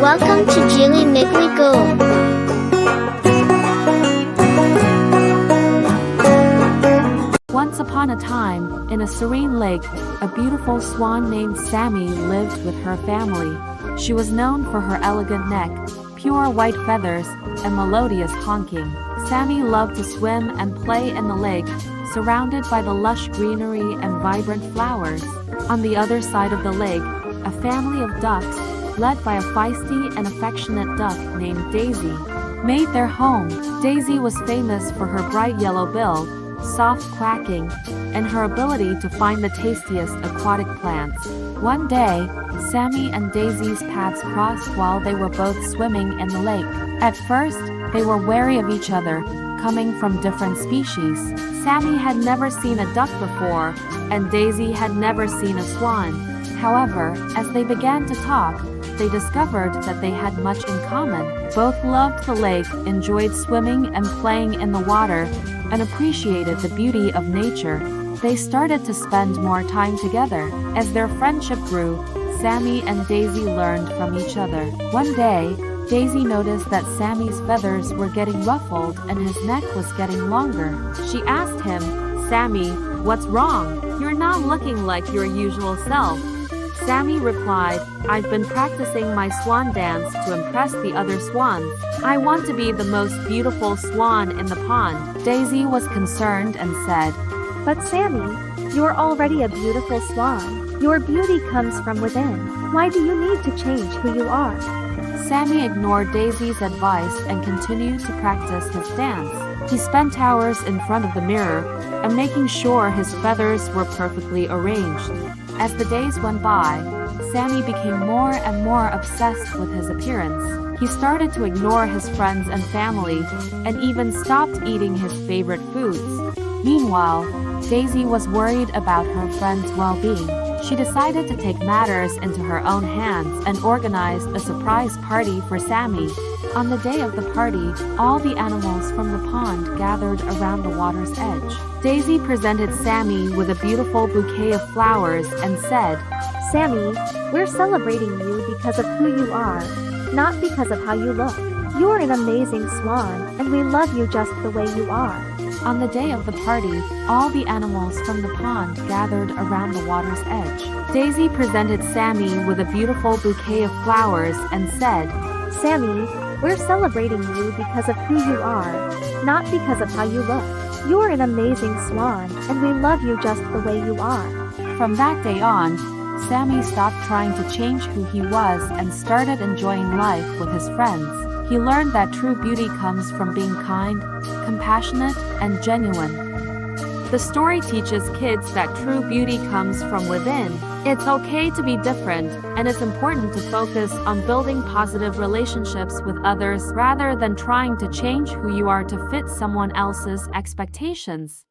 Welcome to Jilly Miggly Go. Once upon a time, in a serene lake, a beautiful swan named Sammy lived with her family. She was known for her elegant neck, pure white feathers, and melodious honking. Sammy loved to swim and play in the lake, surrounded by the lush greenery and vibrant flowers. On the other side of the lake, a family of ducks, led by a feisty and affectionate duck named Daisy, made their home. Daisy was famous for her bright yellow bill, soft quacking, and her ability to find the tastiest aquatic plants. One day, Sammy and Daisy's paths crossed while they were both swimming in the lake. At first, they were wary of each other, coming from different species. Sammy had never seen a duck before, and Daisy had never seen a swan. However, as they began to talk, they discovered that they had much in common. Both loved the lake, enjoyed swimming and playing in the water, and appreciated the beauty of nature. They started to spend more time together. As their friendship grew, Sammy and Daisy learned from each other. One day, Daisy noticed that Sammy's feathers were getting ruffled and his neck was getting longer. She asked him, "Sammy, what's wrong? You're not looking like your usual self." Sammy replied, "I've been practicing my swan dance to impress the other swans. I want to be the most beautiful swan in the pond." Daisy was concerned and said, "But Sammy, you're already a beautiful swan. Your beauty comes from within. Why do you need to change who you are?" Sammy ignored Daisy's advice and continued to practice his dance. He spent hours in front of the mirror and making sure his feathers were perfectly arranged. As the days went by, Sammy became more and more obsessed with his appearance. He started to ignore his friends and family, and even stopped eating his favorite foods. Meanwhile, Daisy was worried about her friend's well-being. She decided to take matters into her own hands and organized a surprise party for Sammy. On the day of the party, all the animals from the pond gathered around the water's edge. Daisy presented Sammy with a beautiful bouquet of flowers and said, "Sammy, we're celebrating you because of who you are, not because of how you look. You're an amazing swan, and we love you just the way you are." On the day of the party, all the animals from the pond gathered around the water's edge. Daisy presented Sammy with a beautiful bouquet of flowers and said, "Sammy, we're celebrating you because of who you are, not because of how you look. You're an amazing swan, and we love you just the way you are." From that day on, Sammy stopped trying to change who he was and started enjoying life with his friends. He learned that true beauty comes from being kind, compassionate, and genuine. The story teaches kids that true beauty comes from within. It's okay to be different, and it's important to focus on building positive relationships with others rather than trying to change who you are to fit someone else's expectations.